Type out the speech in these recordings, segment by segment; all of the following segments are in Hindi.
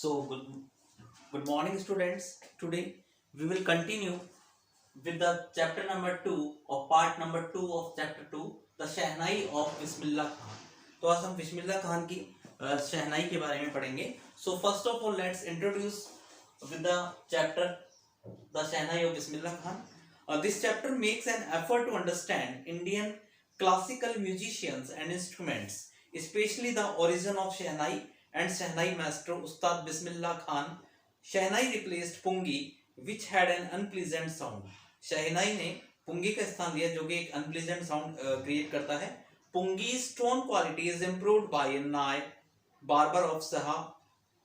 So, good morning, students. Today we will continue with the chapter number 2 or part number 2 of chapter 2, the shehnai of Bismillah Khan. तो आज हम बिस्मिल्लाह खान की शहनाई के बारे में पढ़ेंगे. So first of all, let's introduce with the chapter the shehnai of Bismillah Khan. This chapter makes an effort to understand Indian classical musicians and instruments, especially the origin of shehnai and shehnai maestro Ustad Bismillah Khan. Shehnai replaced pungi, which had an unpleasant sound. शहनाई ने पुंगी का स्थान लिया जो कि एक अनप्लीजेंट साउंड क्रिएट करता है. पुंगी's tone quality is improved by Nai, barber of Shah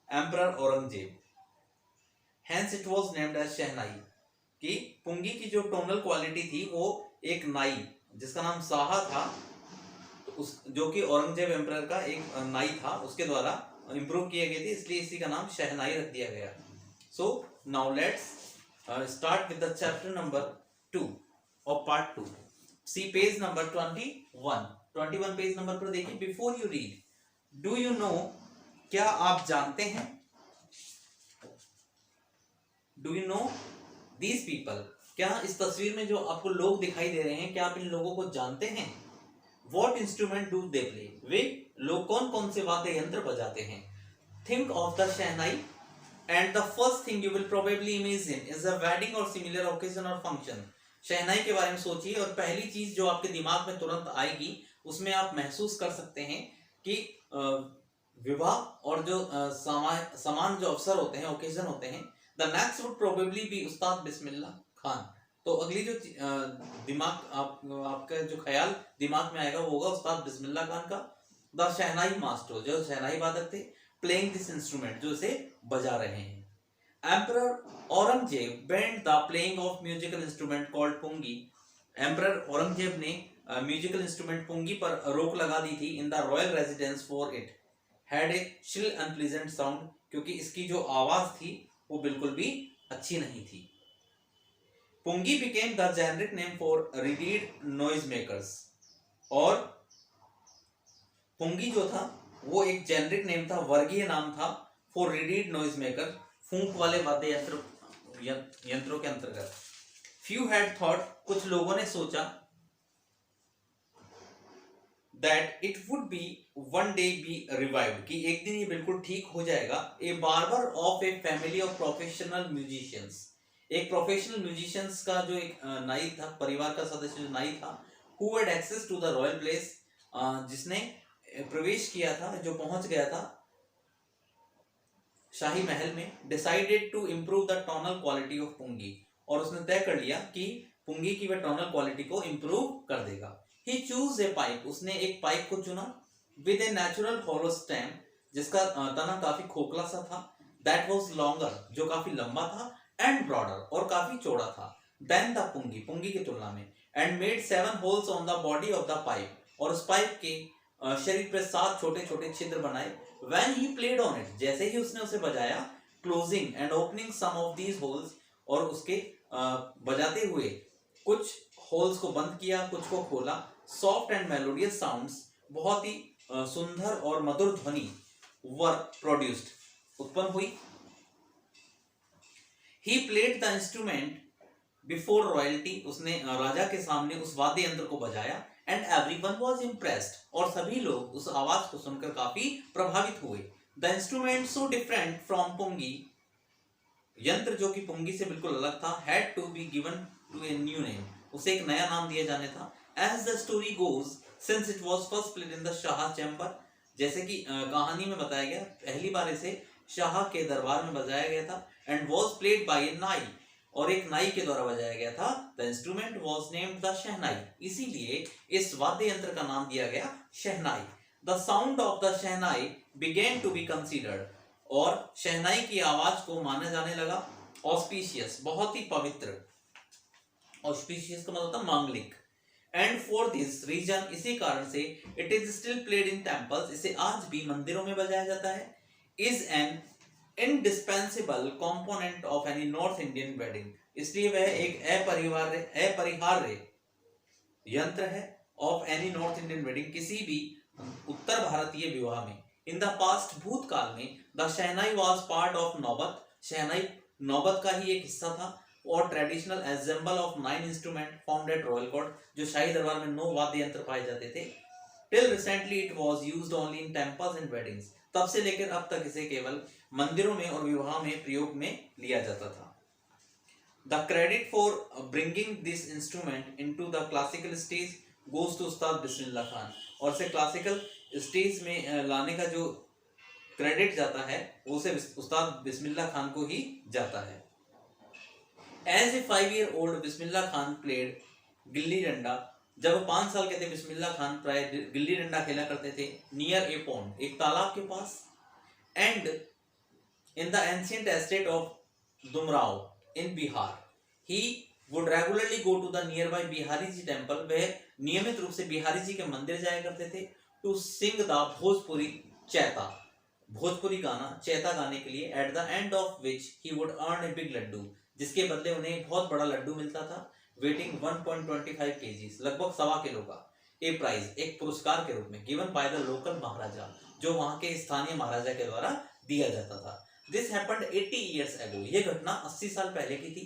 Emperor Aurangzeb. Hence it was named as शहनाई. कि पुंगी की जो टोनल क्वालिटी थी वो एक नाई जिसका नाम शाह था, उस जो कि औरंगजेब एम्परर का एक नाई था, उसके द्वारा इंप्रूव किए गए थे, इसलिए इसी का नाम शहनाई रख दिया गया. So now let's start with the chapter number 2 और पार्ट 2. सी पेज नंबर 21 पेज नंबर पर देखिए. Before you read, do you know, क्या आप जानते हैं, do you know these people, क्या इस तस्वीर में जो आपको लोग दिखाई दे रहे हैं, क्या आप इन लोगों को जानते हैं? What instrument do they play? वे लोग कौन कौन से वाद्य यंत्र बजाते हैं? Think of the shehnai and the first thing you will probably imagine is a wedding or similar occasion or function. शहनाई के बारे में सोचिए और पहली चीज जो आपके दिमाग में तुरंत आएगी उसमें आप महसूस कर सकते हैं कि विवाह और जो समान जो अवसर होते हैं, ओकेजन होते हैं. The next would probably be उस्ताद बिस्मिल्लाह खान. तो अगली जो दिमाग आपका जो ख्याल दिमाग में आएगा वो होगा उस्ताद बिस्मिल्लाह खान का. द शहनाई मास्टर, जो शहनाई वादक थे, प्लेइंग दिस इंस्ट्रूमेंट, जो इसे बजा रहे हैं. Emperor Aurangzeb banned the playing of musical instrument called pungi. Emperor Aurangzeb ने म्यूजिकल इंस्ट्रूमेंट पुंगी पर रोक लगा दी थी. In the royal residence for it had a shrill unpleasant sound, क्योंकि इसकी जो आवाज थी वो बिल्कुल भी अच्छी नहीं थी. पुंगी became the generic name for reed noisemakers. और पुंगी जो था वो एक जेनरिक नेम था, वर्गीय नाम था, for reed noisemaker, फूंक वाले वाद्य यंत्रों के अंतर्गत. Few had thought, कुछ लोगों ने सोचा, that it would be one day be revived, कि एक दिन ये बिल्कुल ठीक हो जाएगा. A barber of a family of professional musicians, एक प्रोफेशनल म्यूजिशियंस का जो एक नाई था, परिवार का सदस्य जो नाई था, who had access to the royal place, जिसने प्रवेश किया था, जो पहुंच गया था शाही महल में, decided to improve the tonal quality of पुंगी, और उसने तय कर लिया कि पुंगी की वह टोनल क्वालिटी को इम्प्रूव कर देगा. He chose a pipe, उसने एक पाइप को चुना, with a natural hollow stem, जिसका तना काफी खोखला सा था, that was longer, जो काफी लंबा था, and broader, और काफी चौड़ा था, than the पुंगी, पुंगी की तुलना में, and made 7 holes on the body of the pipe, और उस पाइप के शरीर पर 7 छोटे छोटे छिद्र बनाए. when he played on it, जैसे ही उसने उसे बजाया, closing and opening some of these holes, और उसके बजाते हुए कुछ होल्स को बंद किया, कुछ को खोला, सॉफ्ट एंड मेलोडियस साउंड्स, बहुत ही सुंदर और मधुर ध्वनि, वर प्रोड्यूस्ड, उत्पन्न हुई. He played the instrument before royalty, उसने राजा के सामने उस वाद्य यंत्र को बजाया, and everyone was impressed, और सभी लोग उस आवाज को सुनकर काफी प्रभावित हुए. The instrument so different from पुंगी, यंत्र जो कि पुंगी से बिल्कुल अलग था, had to be given to a new name, उसे एक नया नाम दिया जाने था. As the story goes, since it was first played in the Shah chamber, जैसे कि कहानी में बताया गया, पहली बार इसे शाह के दरबार में बजाया गया था, and was played by a नाई, और एक नाई के द्वारा बजाया गया था. The instrument was named the शहनाई, इसीलिए इस वाद्य यंत्र का नाम दिया गया शहनाई. The sound of the shehnai began to be considered, और शहनाई की आवाज को माना जाने लगा auspicious, बहुत ही पवित्र. auspicious का मतलब होता है मांगलिक. And for this reason, इसी कारण से it is still played in temples, इसे आज भी मंदिरों में बजाया जाता है. Is an indispensable component of any North Indian wedding, इसलिए वह एक अपरिहार्य यंत्र है of any North Indian wedding, किसी भी उत्तर भारतीय विवाह में. इन द पास्ट भूतकाल में the shehnai was part of naubat, शहनाई नौबत का ही एक हिस्सा था, और traditional ensemble of 9 instrument found at royal court, जो शाही दरबार में 9 वाद्य यंत्र पाए जाते थे। Till recently it was used only in temples and weddings, तब से लेकर अब तक इसे केवल मंदिरों में और विवाह में प्रयोग में लिया जाता था। The credit for bringing this instrument into the classical stage goes to Ustad Bismillah Khan, और से क्लासिकल स्टेज में लाने का जो क्रेडिट जाता है वो से उस्ताद बिस्मिल्लाह खान को ही जाता है। As a 5-year-old Bismillah Khan played gilli danda, जब 5 साल के थे बिस्मिल्लाह खान प्राय गिल्ली डंडा खेला करते थे, नियर ए पॉन्ड, एक तालाब के पास, and in the ancient estate of Dumraon in Bihar, he would regularly go to the nearby Bihari ji temple, वह नियमित रूप से बिहारी जी के मंदिर जाया करते थे, to sing the Bhojpuri chaita, Bhojpuri गाना चैता गाने के लिए, at the end of which he would earn a big laddu, जिसके बदले उन्हें एक बहुत बड़ा लड्डू मिलता था, वेटिंग 1.25 kg, लगभग 1.25 किलो का, ए प्राइज, एक पुरस्कार के रूप में, गिवन बाय द लोकल महाराजा, जो वहां के स्थानीय महाराजा के द्वारा दिया जाता था। दिस हैपेंड 80 years ago, ये घटना 80 साल पहले की थी।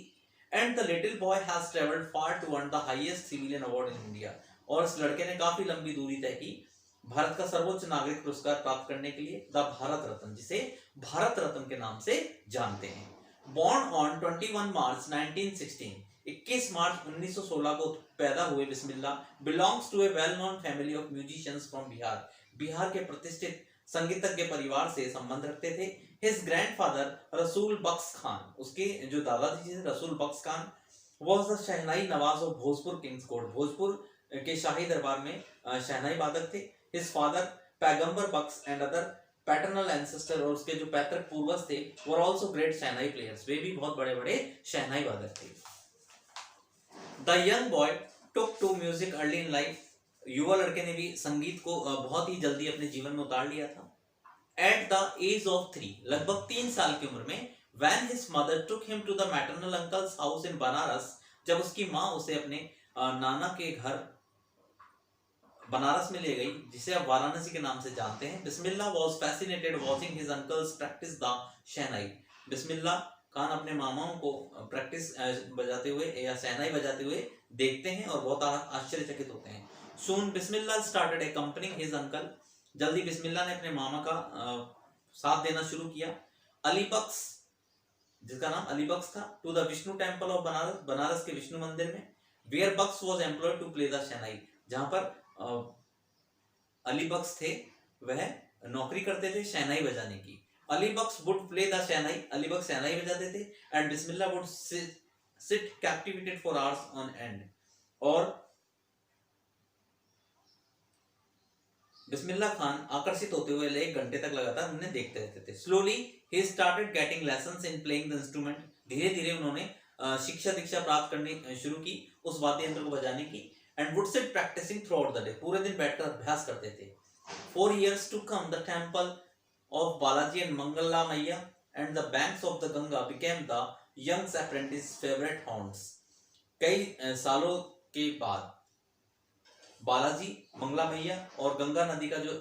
And the little boy has travelled far to earn the highest civilian award in India, और इस लड़के ने काफी लंबी दूरी तय की भारत का सर्वोच्च नागरिक पुरस्कार प्राप्त करने के लिए, द भारत रत्न, जिसे भारत रत्न के नाम से जानते हैं। Born on 21 मार्च 1916, 21 मार्च 1916 को पैदा हुए Bismillah, belongs to a well known family of musicians from Bihar, Bihar के प्रतिष्ठित संगीतज्ञ परिवार से संबंध रखते थे। हिज ग्रैंडफादर रसूल बख्श खान, उसके जो दादाजी थे Rasool Bakhsh Khan, was the shehnai nawaz of Bhojpur king's court, Bhojpur के शाही दरबार में शहनाई वादक थे। His father Paigambar Bakhsh and other paternal ancestor, और उसके जो पैतृक पूर्वज थे were also great shehnai players, वे भी बहुत बड़े बड़े शहनाई वादक थे। The young boy took to music early in life, युवा लड़के ने भी संगीत को बहुत ही जल्दी अपने जीवन में उतार लिया था। एट द एज ऑफ 3, लगभग 3 साल की उम्र में, when his mother took him to the maternal uncle's house in Banaras, जब उसकी माँ उसे अपने नाना के घर बनारस में ले गई, जिसे अब वाराणसी के नाम से जानते हैं, Bismillah was fascinated watching his uncles practise the shehnai, Bismillah Khan अपने मामाओं को प्रैक्टिस बजाते हुए या शहनाई बजाते हुए देखते हैं और बहुत आश्चर्यचकित होते हैं। सून बिस्मिल्लाह स्टार्टेड एक्कम्पनिंग हिज अंकल, जल्दी बिस्मिल्लाह ने अपने मामा का साथ देना शुरू किया। अली बख्श, जिसका नाम अली बख्श था, to the Vishnu temple of Banaras, Banaras के विष्णु मंदिर में, where Bakhsh was employed to play the shehnai, जहां पर अली बख्श थे वह नौकरी करते थे शहनाई बजाने की। अली बख्श वुड प्ले द शहनाई, अली बख्श शहनाई बजाते थे, and Bismillah would sit captivated for hours on and, और बिस्मिल्लाह खान आकर्षित होते हुए 1 घंटे तक लगातार उन्हें देखते रहते थे। Slowly he started getting lessons in playing the instrument, धीरे धीरे उन्होंने शिक्षा दीक्षा प्राप्त करनी शुरू की उस वाद्य यंत्र को बजाने की। And would sit practising throughout the day, पूरे दिन बैठकर अभ्यास करते थे। 4 years to come, the temple of Balaji and Mangala Maiya and the banks of the Ganga became the young apprentice's favorite haunts. कई सालों के बाद बालाजी, मंगला मैया और गंगा नदी का जो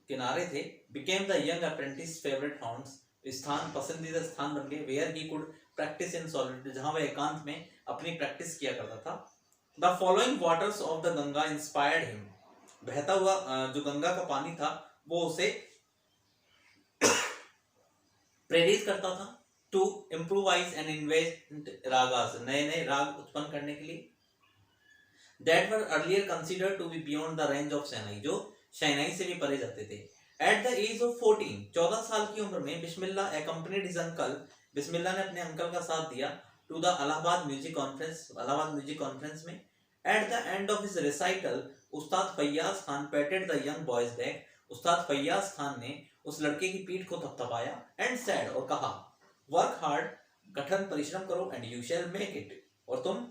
किनारे थे, became the young apprentice's favorite haunts, स्थान, पसंदीदा स्थान बन गए। where he could practice in solitude, जहां वह एकांत में अपनी प्रैक्टिस किया करता था। The following waters of the Ganga inspired him, बहता हुआ जो गंगा का पानी था वो उसे प्रेरित करता था। To improvise and invent ragas, नए नए राग उत्पन्न करने के लिए। That were earlier considered to be beyond the range of shehnai, जो शहनाई से भी परे जाते थे। एट द एज ऑफ 14, 14 साल की उम्र में, बिस्मिल्लाह एक्कम्पनीड हिज अंकल, बिस्मिल्लाह ने अपने अंकल का साथ दिया, to the Allahabad music conference, Allahabad music conference में। At the end of his recital, Ustad Fayyaz Khan patted the young boy's back, Ustad Fayyaz Khan ने उस लड़के की पीठ को थपथपाया, एंड सेड, और कहा, वर्क हार्ड, कठिन परिश्रम करो, and you shall make it, और तुम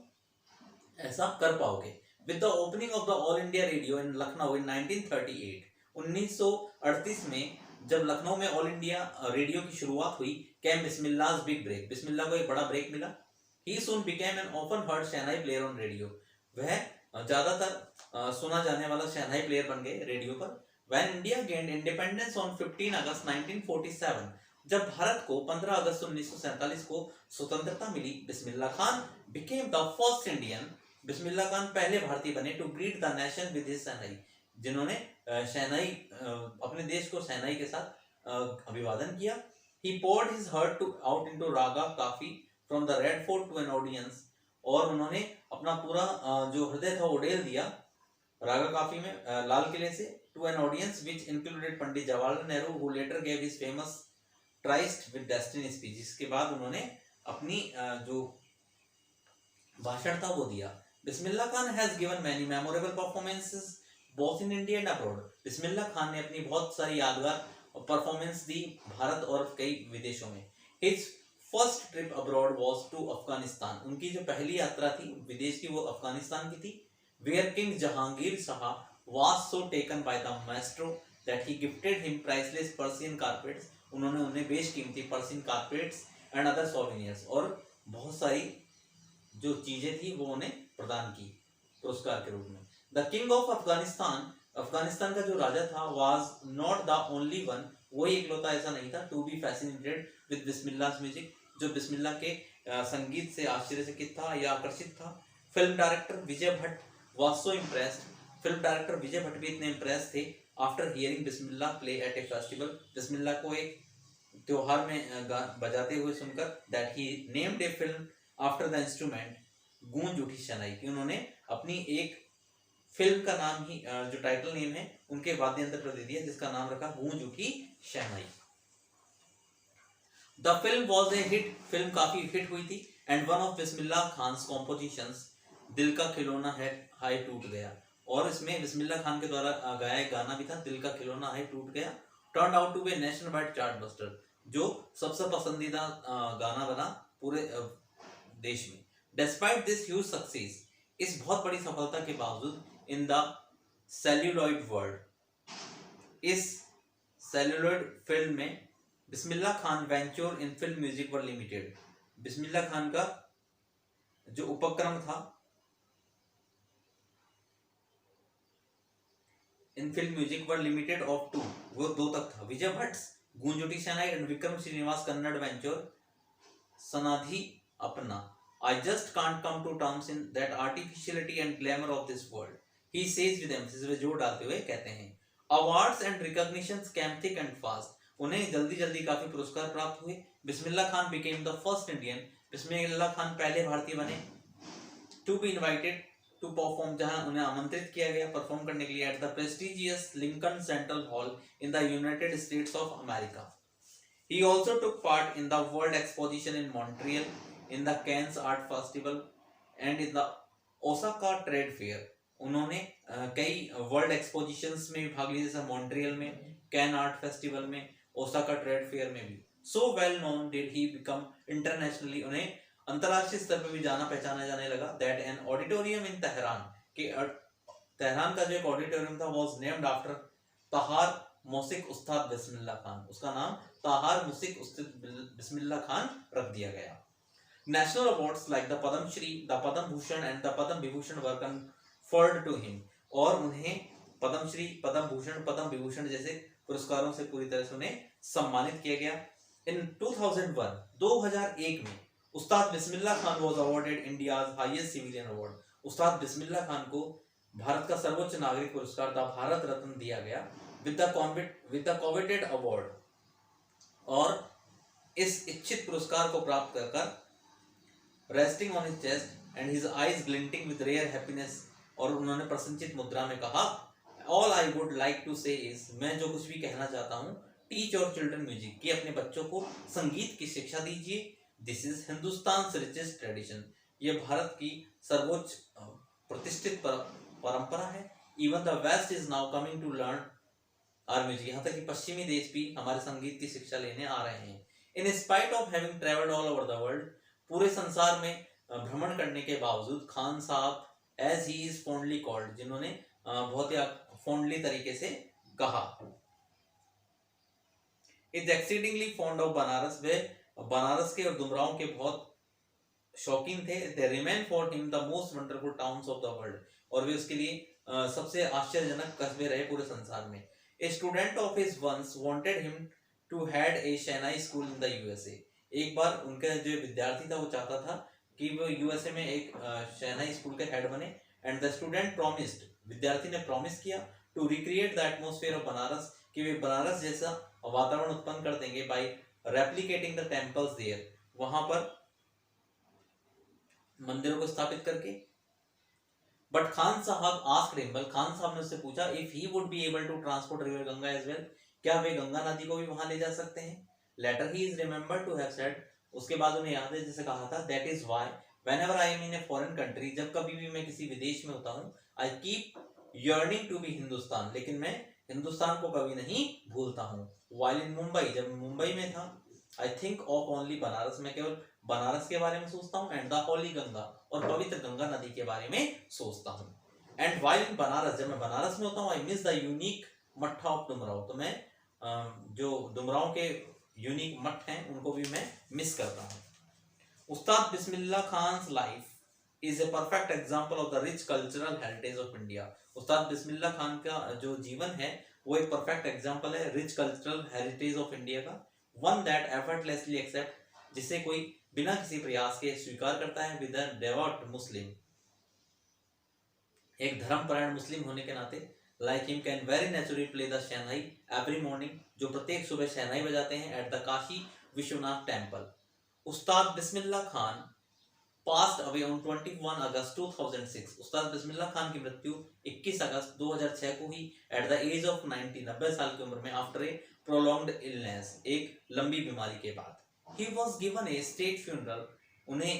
ऐसा कर पाओगे। With the opening of the All India Radio in Lucknow in 1938, 1938 में जब लखनऊ में ऑल इंडिया रेडियो की शुरुआत हुई, came Bismillah's big break, Bismillah को एक बड़ा ब्रेक मिला। He soon became an often heard shehnai player on radio, वह ज्यादातर सुना जाने वाला शहनाई प्लेयर बन गए रेडियो पर। When India gained independence on 15 अगस्त 1947, जब भारत को 15 अगस्त 1947 को स्वतंत्रता मिली, Bismillah Khan became the first Indian, Bismillah Khan पहले भारतीय बने to greet the nation with his शहनाई, जिन्होंने शहनाई अपने देश को शहनाई के साथ अभिवादन किया. He poured his heart out into रागा काफी from the Red Fort to an audience, और उन्होंने अपना पूरा जो हृदय था वो उड़ेल दिया रागा काफी में लाल किले से, to an audience which included Pandit Jawaharlal Nehru, who later gave his famous Tryst with Destiny speech, जिसके बाद उन्होंने अपनी जो भाषण था वो दिया. Bismillah Khan has given many memorable performances both in India and abroad. Bismillah Khan ने अपनी बहुत सारी यादगार परफॉर्मेंस दी भारत और कई विदेशों में. His first trip abroad was to Afghanistan, उनकी जो पहली यात्रा थी विदेश की वो अफगानिस्तान की थी. Where King Jahangir Shah was so taken by the maestro that he gifted him priceless Persian carpets, उन्होंने उन्हें बेशकीमती Persian carpets and other souvenirs, और बहुत सारी जो चीजें थी वो उन्हें प्रदान की पुरस्कार के रूप में. The king of Afghanistan, Afghanistan का जो राजा था, was not the only one, वही इकलौता ऐसा नहीं था, to be fascinated with Bismillah music, जो बिस्मिल्लाह के संगीत से आश्चर्यचकित था या आकर्षित था. Film director Vijay Bhatt was so impressed, film director Vijay Bhatt भी इतने इम्प्रेस थे after hearing Bismillah play at a festival, Bismillah को एक त्योहार में बजाते हुए सुनकर, that he named a film after the instrument Goonj Uthi शहनाई, कि उन्होंने अपनी एक फिल्म का नाम ही जो टाइटल नेम है उनके वाद्य यंत्र पर दे दिया, जिसका नाम रखा Goonj Uthi Shehnai. The film was a hit, film काफी हिट हुई थी. And one of Bismillah Khan's compositions, Dil Ka खिलौना है हाय टूट गया, और इसमें बिस्मिल्लाह खान के द्वारा गाया एक गाना भी था, दिल का खिलौना हाय टूट गया, turn out to be national wide chart buster, जो सबसे पसंदीदा गाना बना पूरे देश में. डिस्पाइट दिस ह्यूज सक्सेस, इस बहुत बड़ी सफलता के बावजूद, इन द सेल्यूलॉइड वर्ल्ड, इस सेल्यूलॉइड फिल्म में Bismillah Khan venture in film music world limited, Bismillah Khan का जो उपक्रम था in film music world limited of 2, वो 2 तक था. Vijay Bhatt Goonj Uthi Shehnai and Vikram Srinivas Kannada venture Sanaadi Appanna. I just can't come to terms in that artificiality and glamour of this world, he says with emphasis, वे जोर डालते हुए कहते हैं. Awards and recognitions came thick and fast, उन्हें जल्दी जल्दी काफी पुरस्कार प्राप्त हुए. Bismillah Khan became the first Indian, Bismillah Khan पहले भारतीय बने, to be invited to perform, जहां उन्हें आमंत्रित किया गया परफॉर्म करने के लिए, at the prestigious Lincoln Central Hall in the United States of America. He also took part in the World Exposition in Montreal, in the Cannes Art Festival and in the Osaka Trade Fair. उन्होंने कई वर्ल्ड एक्सपोजिशंस में भी भाग लिया, जैसे मॉन्ट्रियल में, कैन आर्ट फेस्टिवल में, ओसाका ट्रेड फेयर में भी. So well known did he become internationally, उन्हें अंतर्राष्ट्रीय स्तर पर भी जाना पहचाना जाने लगा. That an auditorium in Tehran, के तेहरान का जो एक ऑडिटोरियम था वाज नेम्ड आफ्टर तहार मोसिक उस्ताद बिस्मिल्लाह खान, उसका नाम तहार मोसिक उस्ताद बिस्मिल्लाह खान रख दिया गया. National awards like the Padam Shri, the Padam Bhushan and the Padam Vibhushan were conferred to him, और उन्हें पद्म श्री, पद्म भूषण, पद्म विभूषण जैसे पुरस्कारों से पूरी तरह से उन्हें सम्मानित किया गया. In 2001, 2001 में उस्ताद Bismillah Khan was awarded India's highest civilian award. उस्ताद बिस्मिल्लाह खान को भारत का सर्वोच्च नागरिक पुरस्कार द भारत रत्न दिया गया with the coveted award, और इस इच्छित पुरस्कार को प्राप्त कर resting on his chest and his eyes glinting with rare happiness, और उन्होंने प्रसन्नचित मुद्रा में कहा, all I would like to say is, मैं जो कुछ भी कहना चाहता हूँ, teach your children music, कि अपने बच्चों को संगीत की शिक्षा दीजिए. This is Hindustan's richest tradition, ये भारत की सर्वोच्च प्रतिष्ठित परंपरा है. Even the West is now coming to learn our music, यहाँ तक कि पश्चिमी देश भी हमारे संगीत की शिक्षा लेने आ रहे हैं. In spite of having traveled all over the world, पूरे संसार में भ्रमण करने के बावजूद, खान साहब as he is fondly called, जिन्होंने बहुत ही fondly तरीके से कहा, is exceedingly fond of Banaras, वे बनारस के और डुमरांव के बहुत शौकीन थे. They remain for him the most wonderful towns of the world, और वे उसके लिए सबसे आश्चर्यजनक कस्बे रहे पूरे संसार में. A student of his once wanted him to head a Shehnai school in the USA. एक बार उनका जो विद्यार्थी था वो चाहता था कि वो यूएसए में एक शहनाई स्कूल के हेड बने. एंड द स्टूडेंट प्रॉमिस्ड, विद्यार्थी ने प्रॉमिस किया to recreate the atmosphere of Banaras, कि वे बनारस जैसा वातावरण उत्पन्न कर देंगे by replicating the temples there, वहां पर मंदिरों को स्थापित करके. बट खान साहब आस्क्ड हिम, खान साहब ने उससे पूछा if he would be able to transport river Ganga as well, क्या वे गंगा नदी को भी वहां ले जा सकते हैं. Later he is remembered to have said, उसके बाद उन्हें याद है जैसे कहा था, that is why whenever I am in a foreign country, जब कभी भी मैं किसी विदेश में होता हूँ, I keep yearning to be Hindustan, लेकिन मैं हिंदुस्तान को कभी नहीं भूलता हूँ. व्हाइल इन मुंबई, जब मुंबई में था, I think of only Banaras, मैं केवल बनारस के बारे में सोचता हूँ, एंड द होली गंगा, और पवित्र गंगा नदी के बारे में सोचता हूँ. एंड व्हाइल इन बनारस, जब मैं बनारस में होता हूँ, आई मिस द यूनिक मट्ठा ऑफ डुमराव, तो मैं जो डुमराव के यूनिक मठ हैं उनको भी मैं मिस करता हूँ. Ustad Bismillah Khan life is a perfect example of the rich cultural heritage of India. Ustad Bismillah Khan का जो जीवन है वो एक परफेक्ट एग्जाम्पल है rich cultural heritage of India का. वन दैट एफर्टलेसली एक्सेप्ट, जिसे कोई बिना किसी प्रयास के स्वीकार करता है, विद अ डेवोट मुस्लिम, एक धर्मपरायण मुस्लिम होने के नाते, like him can very naturally play the shehnai every morning, जो प्रत्येक सुबह शहनाई बजाते हैं at the Kashi Vishwanath temple. Ustad Bismillah Khan passed away on 21 अगस्त 2006. उस्ताद बिस्मिल्लाह खान की मृत्यु 21 अगस्त 2006 को हुई एट द एज ऑफ 90, 90 साल की उम्र में, आफ्टर ए प्रोलॉन्ग्ड इलनेस, एक लंबी बीमारी के बाद. He was given a state funeral, उन्हें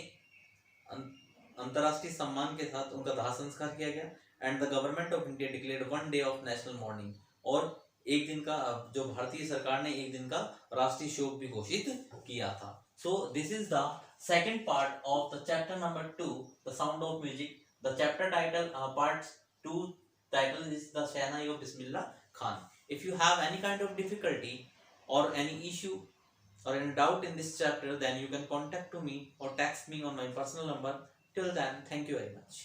अंतर्राष्ट्रीय सम्मान के साथ उनका दाह संस्कार किया गया. And the government of India declared one day of national morning, और एक दिन का, जो भारतीय सरकार ने एक दिन का राष्ट्रीय शोक भी घोषित किया था. So this is the second part of the chapter number 2, the sound of music. The chapter title, part 2 title is the Shehnai of Bismillah Khan. If you have any kind of difficulty or any issue or any doubt in this chapter, then you can contact to me or text me on my personal number. Till then, thank you very much.